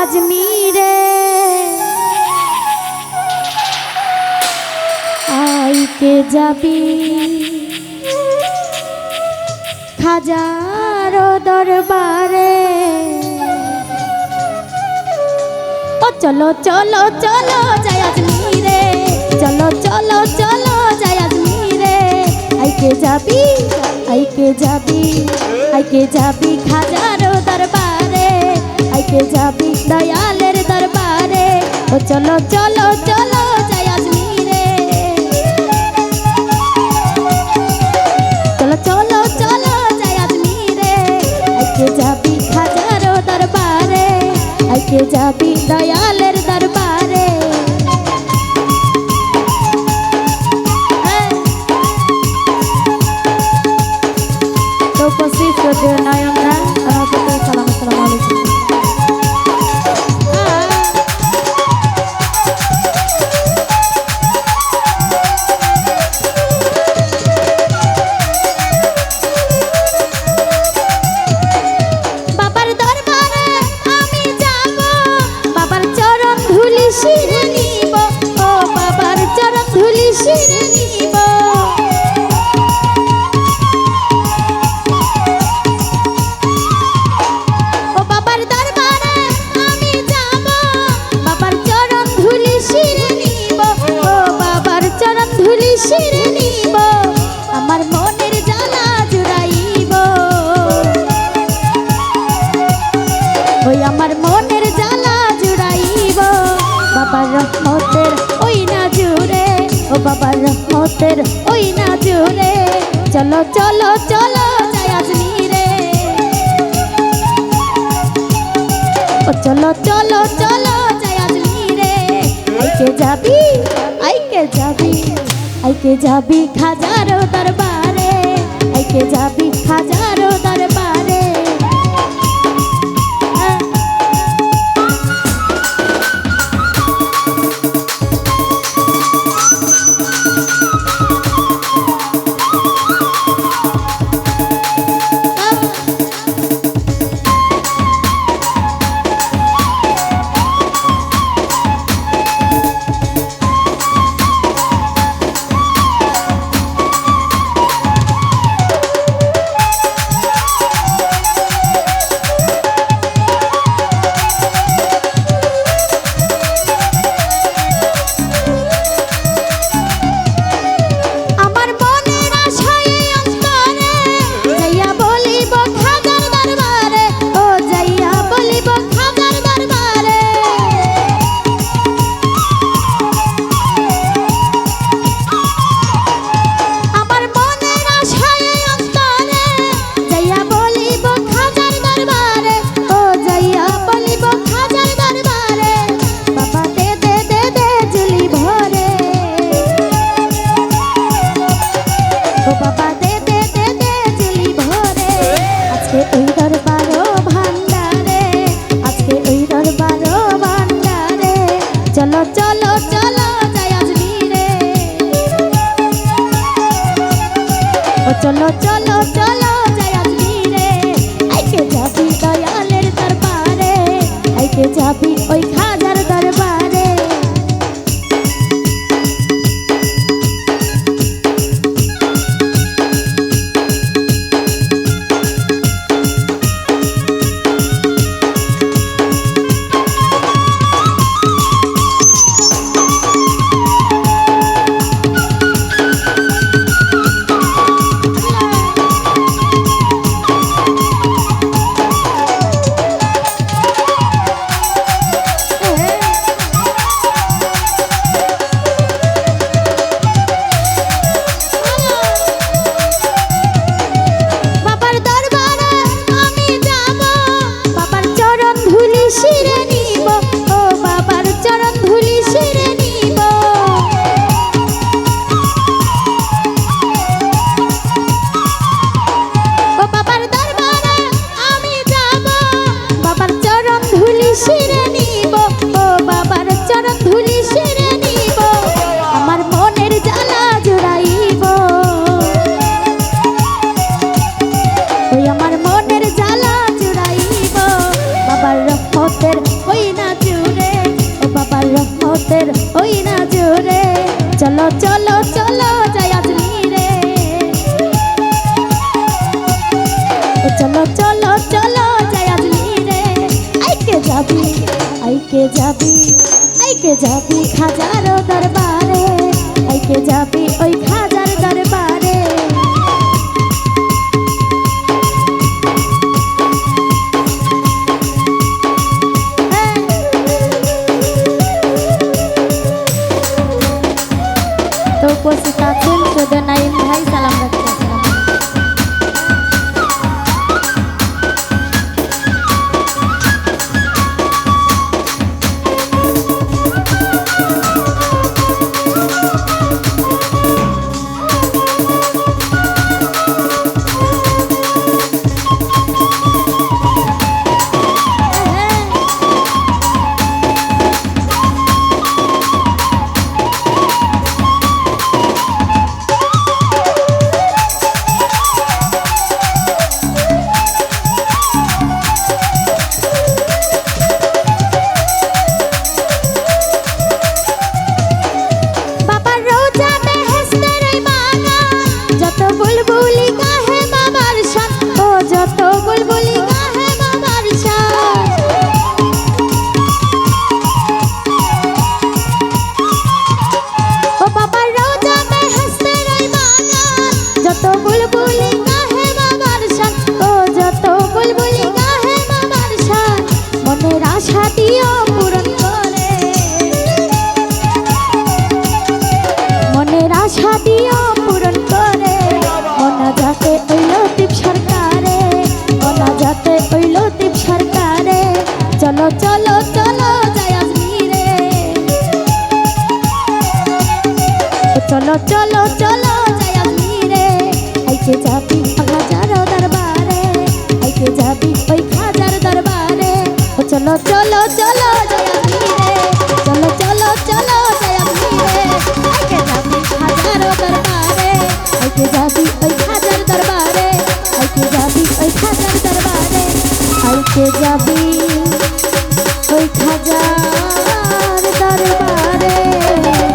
আজমিরে আইকে যাবি খাজার দরবারে। ও চলো চলো চলো যাই আজমিরে, চলো চলো চলো যাই আজমিরে। আইকে যাবি আইকে যাবি আইকে যাবি খাজার দরবারে, আইকে যাবি দয়ালের দরবারে। ও চলো চলো চলো যাই আজমিরে, চলো চলো চলো যাই আজমিরে। আইকে যাবি খাজার দরবারে, আইকে যাবি দয়ালের দরবারে। তো উপস্থিত শ্রদ্ধেয় নয়নরা আমার প্রতি সালাম, আসসালামু আলাইকুম। বাবার দরবারে আমি যাব, বাবার চরণ ধুলি শিরে নিব, ও বাবার চরণ ধুলি শিরে নিব। ও বাবার দরবারে আমি যাব, বাবার চরণ ধুলি শিরে নিব, ও বাবার চরণ ধুলি শিরে নিব। আমার মনের জ্বালা জুড়াইব, ওই আমার মনের জ্বালা জুড়াইব। বাবার রহমতের ওই না জুড়ে, ও বাবার রহমতের ওই না জুড়ে। চলো চলো চলো যাই আজমিরে, ও চলো চলো চলো যাই আজমিরে। আইকে যাবি আইকে যাবি আইকে যাবি খাজারো দরবারে, আইকে যাবি খাজারো দরবারে। চলো চলো চলো যাই আজমিরে, ও চলো চলো চলো যাই আজমিরে। আইকে যাবি দয়ালের দরবারে, আইকে যাবি ওই খাজার দরবারে। আমার মনের জ্বালা জুড়াইব, বাবার রহমতের ওই রহমতের ওই না জুড়ে চলো চলো চলো যাই আজমিরে চলো চলো চলো যাই আজমিরে আইকে যাবি আইকে যাবি আইকে যাবি খাজার দরবারে আইকে যাবি ওই খাজার দরবারে তো উপস্থিত আছেন শুধু নাইম ভাই সালাম রাখতে চলো চলো চলো যাই আজমিরে চলো চলো চলো যাই আজমিরে আইকে যাবি খাজার দরবারে আইকে যাবি ওই খাজার দরবারে চলো চলো চলো যাই আজমিরে চলো চলো চলো যাই আজমিরে আইকে যাবি খাজার দরবারে আইকে যাবি ওই খাজার দরবারে আইকে যাবি ওই খাজার দরবারে আইকে যাবি ওই খাজার দরবারে।